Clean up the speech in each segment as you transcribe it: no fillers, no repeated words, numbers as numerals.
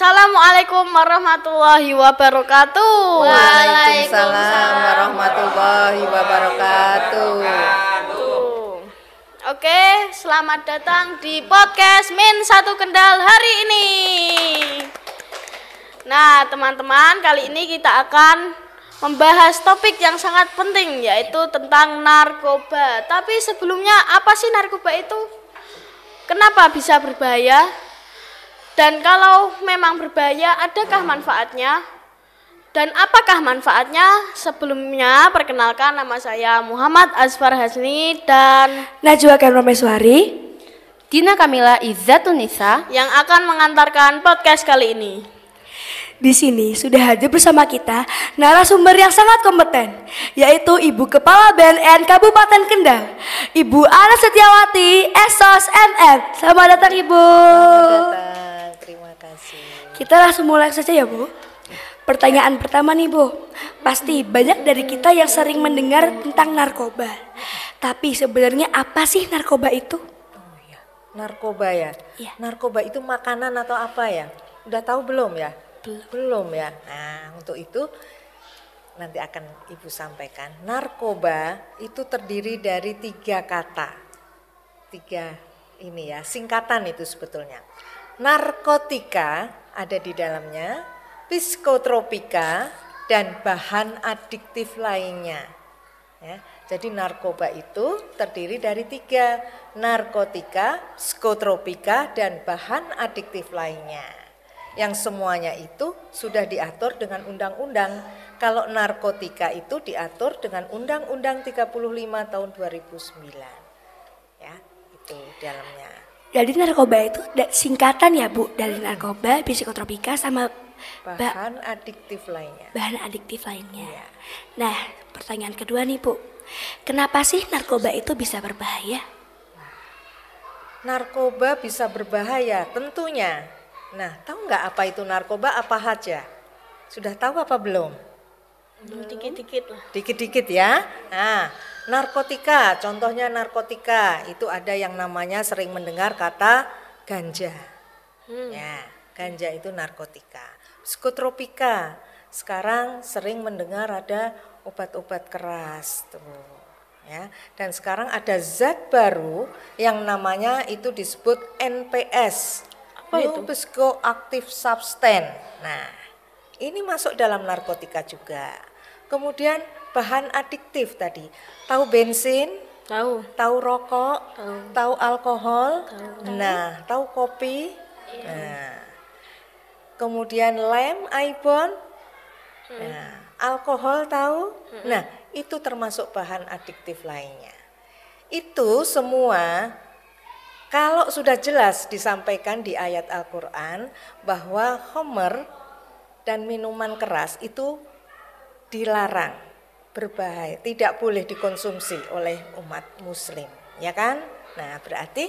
Assalamualaikum warahmatullahi wabarakatuh. Waalaikumsalam warahmatullahi wabarakatuh. Oke, selamat datang di podcast Min 1 Kendal hari ini. Nah, teman-teman, kali ini kita akan membahas topik yang sangat penting, yaitu tentang narkoba. Tapi sebelumnya, apa sih narkoba itu? Kenapa bisa berbahaya? Dan kalau memang berbahaya, adakah manfaatnya? Dan apakah manfaatnya? Sebelumnya, perkenalkan, nama saya Muhammad Azfar Hasni dan Najwa Kamrameswari, Dina Kamila Izzatunisa yang akan mengantarkan podcast kali ini. di sini sudah hadir bersama kita narasumber yang sangat kompeten, yaitu Ibu Kepala BNN Kabupaten Kendal, Ibu Ana Setiawati, Esos MM. Selamat datang Ibu. Selamat datang, terima kasih. Kita langsung mulai saja ya Bu. Pertanyaan pertama nih Bu, pasti banyak dari kita yang sering mendengar tentang narkoba. Tapi sebenarnya apa sih narkoba itu? Oh ya, narkoba ya. Iya. Narkoba itu makanan atau apa ya? Udah tahu belum ya? Belum ya. Nah, untuk itu nanti akan Ibu sampaikan. Narkoba itu terdiri dari 3 kata. 3 ini ya, singkatan itu sebetulnya. Narkotika ada di dalamnya, psikotropika, dan bahan adiktif lainnya. Ya, jadi narkoba itu terdiri dari 3, narkotika, psikotropika, dan bahan adiktif lainnya. Yang semuanya itu sudah diatur dengan undang-undang. Kalau narkotika itu diatur dengan Undang-Undang 35 tahun 2009. Ya, itu dalamnya. Jadi narkoba itu singkatan ya Bu, dari narkoba, psikotropika, sama Bahan adiktif lainnya. bahan adiktif lainnya. Iya. Nah, pertanyaan kedua nih Bu, kenapa sih narkoba itu bisa berbahaya? Narkoba bisa berbahaya tentunya. Nah, tahu nggak apa itu narkoba, apa saja? Sudah tahu apa belum? Dikit-dikit lah. Dikit-dikit ya. Nah, narkotika, contohnya narkotika itu ada yang namanya sering mendengar kata ganja. Ya, ganja itu narkotika. Psikotropika, sekarang sering mendengar ada obat-obat keras tuh. Ya, dan sekarang ada zat baru yang namanya itu disebut NPS. Apa itu? New Psychoactive Substance. Nah, ini masuk dalam narkotika juga. Kemudian bahan adiktif tadi. Tahu bensin? Tahu rokok? Tahu alkohol? Nah, tahu kopi? Nah. Kemudian lem, ibon? Nah, alkohol tahu? Nah, itu termasuk bahan adiktif lainnya. Itu semua kalau sudah jelas disampaikan di ayat Al-Quran bahwa khamr dan minuman keras itu dilarang, berbahaya, tidak boleh dikonsumsi oleh umat muslim, ya kan? Nah, berarti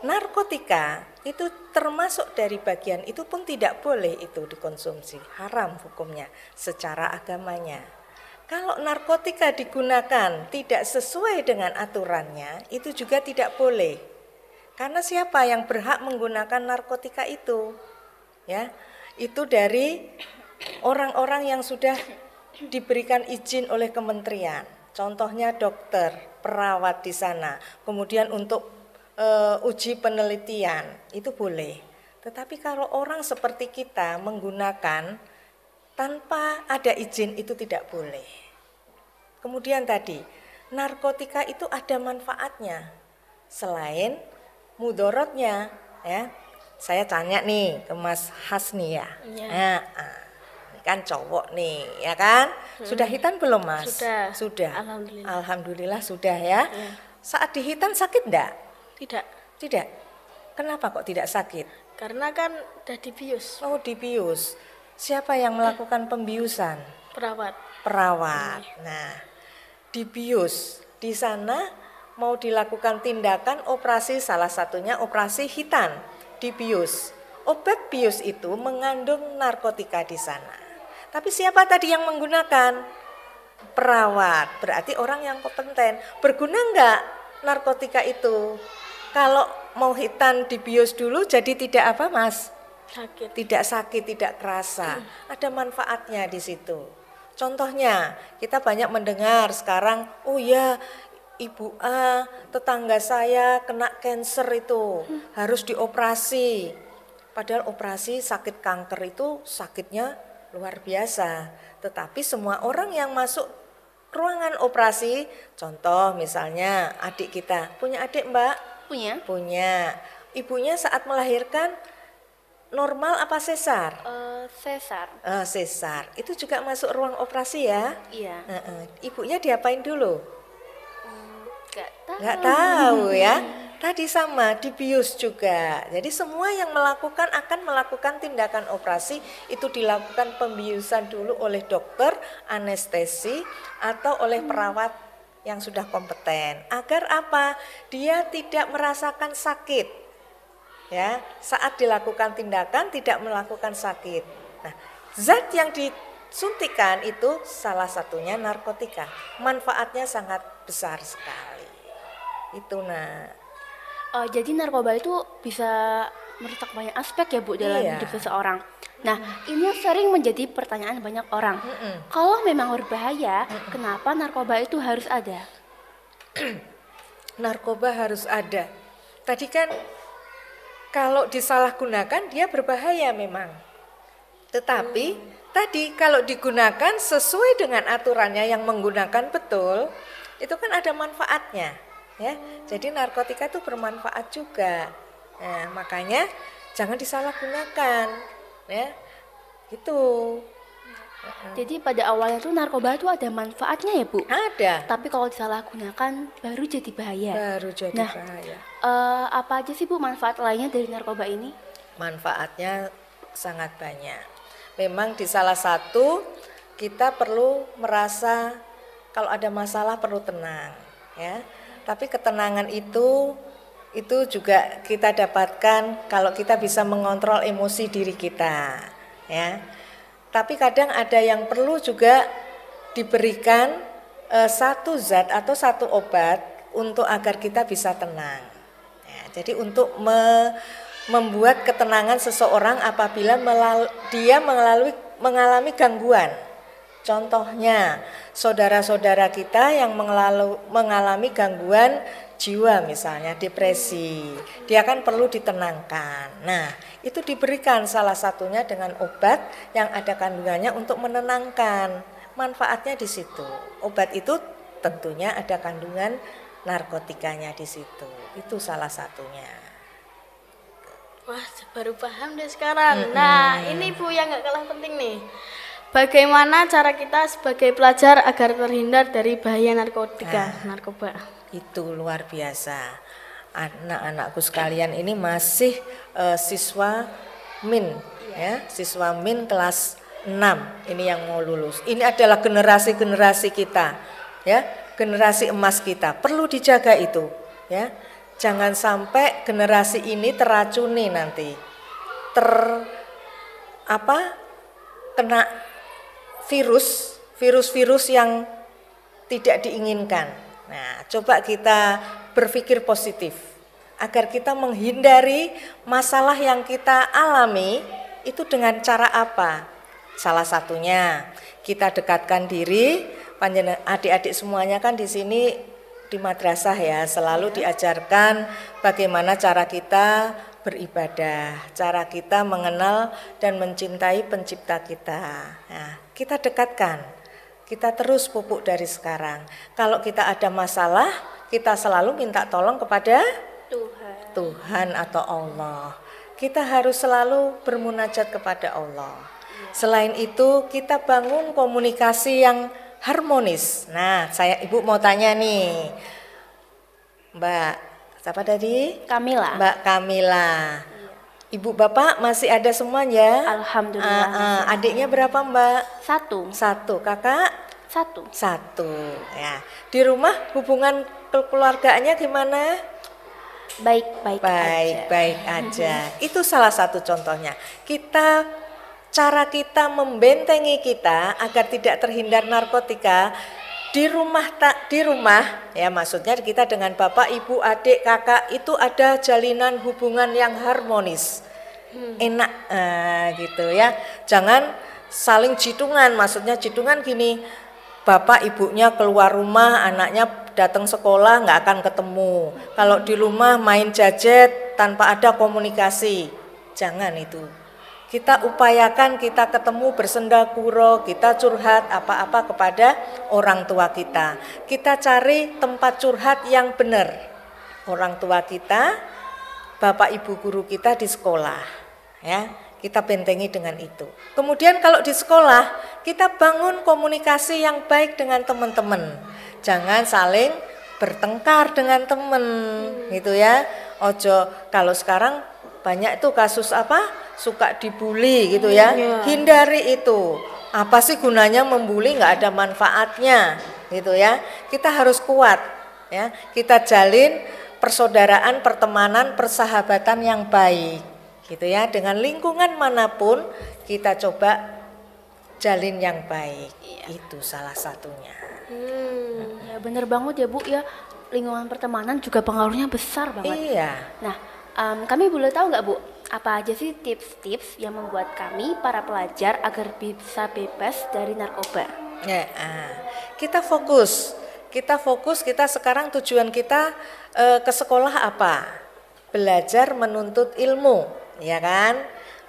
narkotika itu termasuk dari bagian itu pun tidak boleh itu dikonsumsi, haram hukumnya secara agamanya. Kalau narkotika digunakan tidak sesuai dengan aturannya, itu juga tidak boleh. Karena siapa yang berhak menggunakan narkotika itu? Ya, itu dari orang-orang yang sudah diberikan izin oleh kementerian. Contohnya dokter, perawat di sana. Kemudian untuk uji penelitian itu boleh. Tetapi kalau orang seperti kita menggunakan tanpa ada izin itu tidak boleh. Kemudian tadi, narkotika itu ada manfaatnya. Selain mudorotnya, ya. Saya tanya nih ke Mas Hasni ya. Nah, ini kan cowok nih, ya kan? Sudah hitan belum Mas? Sudah. Alhamdulillah sudah ya. Saat dihitan sakit enggak? Tidak. Kenapa kok tidak sakit? Karena kan udah dibius. Oh, dibius. Siapa yang melakukan pembiusan? Perawat. Nah, dibius di sana mau dilakukan tindakan operasi, salah satunya operasi hitan, dibius. Obat bius itu mengandung narkotika di sana. Tapi siapa tadi yang menggunakan? Perawat, berarti orang yang kompeten. Berguna enggak narkotika itu? Kalau mau hitan dibius dulu jadi tidak apa Mas? tidak sakit, tidak kerasa. Ada manfaatnya di situ. Contohnya, kita banyak mendengar sekarang, oh ya, Ibu A, tetangga saya kena kanker itu, harus dioperasi. Padahal operasi sakit kanker itu sakitnya luar biasa. Tetapi semua orang yang masuk ruangan operasi, contoh misalnya adik kita, punya adik Mbak? Punya. Ibunya saat melahirkan normal apa sesar? Sesar. Sesar. Itu juga masuk ruang operasi ya? Iya. Ibunya diapain dulu? Nggak tahu ya. Tadi sama, dibius juga. Jadi semua yang akan melakukan tindakan operasi itu dilakukan pembiusan dulu oleh dokter, anestesi atau oleh perawat yang sudah kompeten. Agar apa? Dia tidak merasakan sakit. Ya, saat dilakukan tindakan tidak melakukan sakit. Nah, zat yang disuntikan itu salah satunya narkotika. Manfaatnya sangat besar sekali. Itu jadi narkoba itu bisa merusak banyak aspek ya Bu dalam hidup seseorang. Nah, ini yang sering menjadi pertanyaan banyak orang. Kalau memang berbahaya, kenapa narkoba itu harus ada? Narkoba harus ada. Tadi kan kalau disalahgunakan dia berbahaya memang. Tetapi tadi kalau digunakan sesuai dengan aturannya yang menggunakan betul, itu kan ada manfaatnya. Ya, jadi narkotika itu bermanfaat juga. Nah, makanya jangan disalahgunakan, ya, gitu. Jadi pada awalnya tuh narkoba itu ada manfaatnya ya Bu? Ada. Tapi kalau disalahgunakan baru jadi bahaya. Bahaya. Apa aja sih Bu manfaat lainnya dari narkoba ini? Manfaatnya sangat banyak. Memang di salah satu kita perlu merasa kalau ada masalah perlu tenang, ya. Tapi ketenangan itu juga kita dapatkan kalau kita bisa mengontrol emosi diri kita, ya. Tapi kadang ada yang perlu juga diberikan satu zat atau satu obat untuk agar kita bisa tenang. Ya, jadi untuk membuat ketenangan seseorang apabila dia mengalami gangguan. Contohnya, saudara-saudara kita yang mengalami gangguan jiwa misalnya, depresi, dia kan perlu ditenangkan. Nah, itu diberikan salah satunya dengan obat yang ada kandungannya untuk menenangkan. Manfaatnya di situ. Obat itu tentunya ada kandungan narkotikanya di situ. Itu salah satunya. Wah, baru paham deh sekarang. Nah, ini Bu yang gak kalah penting nih. Bagaimana cara kita sebagai pelajar agar terhindar dari bahaya narkoba? Itu luar biasa. Anak-anakku sekalian ini masih siswa min, ya, siswa min kelas 6 ini yang mau lulus. Ini adalah generasi kita, ya, generasi emas kita. Perlu dijaga itu, ya. Jangan sampai generasi ini teracuni nanti, kena virus yang tidak diinginkan. Nah, coba kita berpikir positif agar kita menghindari masalah yang kita alami itu dengan cara apa? Salah satunya kita dekatkan diri, adik-adik semuanya kan di sini di madrasah ya, selalu diajarkan bagaimana cara kita beribadah, cara kita mengenal dan mencintai pencipta kita. Nah, kita dekatkan, kita terus pupuk dari sekarang. Kalau kita ada masalah, kita selalu minta tolong kepada Tuhan atau Allah. Kita harus selalu bermunajat kepada Allah. Selain itu, kita bangun komunikasi yang harmonis. Nah, Ibu mau tanya nih, Mbak, siapa tadi? Kamila. Mbak Kamila. Ibu bapak masih ada semuanya? Alhamdulillah. Adiknya berapa Mbak? Satu. Kakak? Satu. Ya. Di rumah hubungan keluarganya gimana? Baik aja. Itu salah satu contohnya. Cara kita membentengi kita agar tidak terhindar narkotika di rumah ya, maksudnya kita dengan bapak, ibu, adik, kakak itu ada jalinan hubungan yang harmonis. enak gitu ya. Jangan saling jitungan, maksudnya jitungan gini, bapak ibunya keluar rumah, anaknya datang sekolah nggak akan ketemu. Kalau di rumah main gadget tanpa ada komunikasi, jangan itu. Kita upayakan kita ketemu bersendaguro, kita curhat apa-apa kepada orang tua kita. Kita cari tempat curhat yang benar. Orang tua kita, bapak ibu guru kita di sekolah, ya. Kita bentengi dengan itu. Kemudian kalau di sekolah, kita bangun komunikasi yang baik dengan teman-teman. Jangan saling bertengkar dengan teman, gitu ya. Ojo, kalau sekarang banyak itu kasus apa? Suka dibully gitu ya. Hindari itu. Apa sih gunanya membuli, nggak ada manfaatnya, gitu ya. Kita harus kuat, ya. Kita jalin persaudaraan, pertemanan, persahabatan yang baik, gitu ya. Dengan lingkungan manapun kita coba jalin yang baik. Itu salah satunya. Ya bener banget ya Bu ya. Lingkungan pertemanan juga pengaruhnya besar banget. Iya. Nah, kami boleh tahu nggak Bu, apa aja sih tips-tips yang membuat kami para pelajar agar bisa bebas dari narkoba? Ya, kita fokus, kita sekarang tujuan kita ke sekolah apa? Belajar menuntut ilmu, ya kan?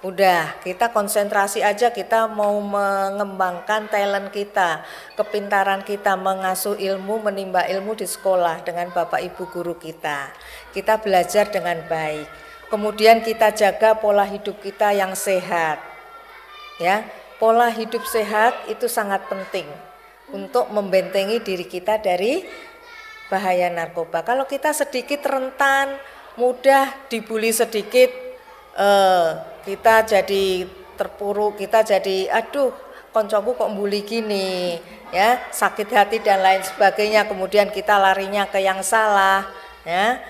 Udah, kita konsentrasi aja, kita mau mengembangkan talent kita, kepintaran kita, mengasuh ilmu, menimba ilmu di sekolah dengan Bapak Ibu guru kita. Kita belajar dengan baik. Kemudian kita jaga pola hidup kita yang sehat. Ya, pola hidup sehat itu sangat penting untuk membentengi diri kita dari bahaya narkoba. Kalau kita sedikit rentan, mudah dibully sedikit, kita jadi terpuruk, kita jadi aduh koncoku kok bully gini, ya, sakit hati dan lain sebagainya. Kemudian kita larinya ke yang salah, ya.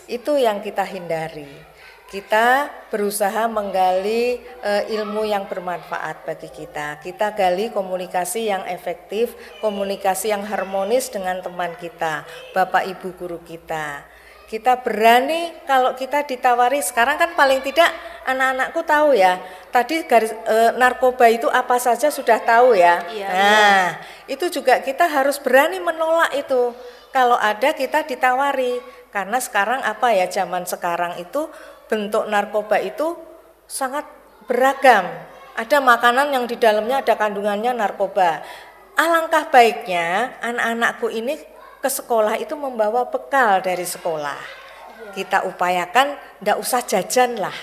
Itu yang kita hindari. Kita berusaha menggali ilmu yang bermanfaat bagi kita. Kita gali komunikasi yang efektif, komunikasi yang harmonis dengan teman kita, Bapak Ibu guru kita. Kita berani kalau kita ditawari, sekarang kan paling tidak anak-anakku tahu ya. Tadi narkoba itu apa saja sudah tahu ya. Nah, itu juga kita harus berani menolak itu. Kalau ada kita ditawari, karena sekarang apa ya, zaman sekarang itu bentuk narkoba itu sangat beragam. Ada makanan yang di dalamnya ada kandungannya narkoba. Alangkah baiknya anak-anakku ini ke sekolah itu membawa bekal dari sekolah. Kita upayakan ndak usah jajan lah,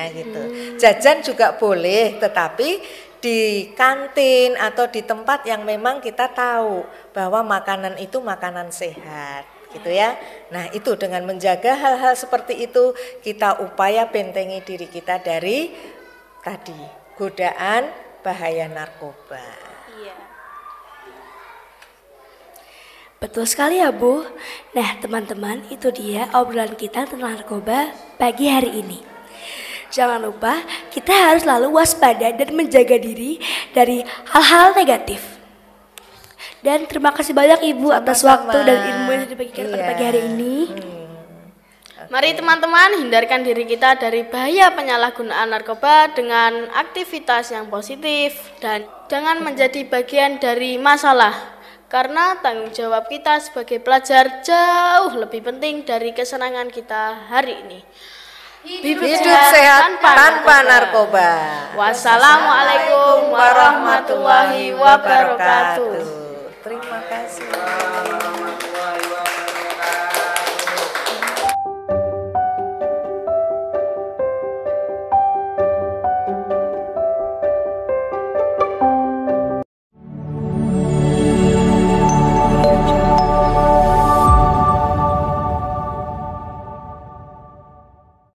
gitu. Jajan juga boleh, tetapi di kantin atau di tempat yang memang kita tahu bahwa makanan itu makanan sehat, gitu ya. Nah, itu dengan menjaga hal-hal seperti itu kita upaya bentengi diri kita dari tadi godaan bahaya narkoba. Betul sekali ya Bu. Nah teman-teman, itu dia obrolan kita tentang narkoba pagi hari ini. Jangan lupa kita harus selalu waspada dan menjaga diri dari hal-hal negatif. Dan terima kasih banyak Ibu atas waktu dan ilmu yang dibagikan pada pagi hari ini. Mari teman-teman hindarkan diri kita dari bahaya penyalahgunaan narkoba dengan aktivitas yang positif dan jangan menjadi bagian dari masalah. Karena tanggung jawab kita sebagai pelajar jauh lebih penting dari kesenangan kita hari ini. Hidup sehat tanpa narkoba. Wassalamualaikum warahmatullahi wabarakatuh. Terima kasih.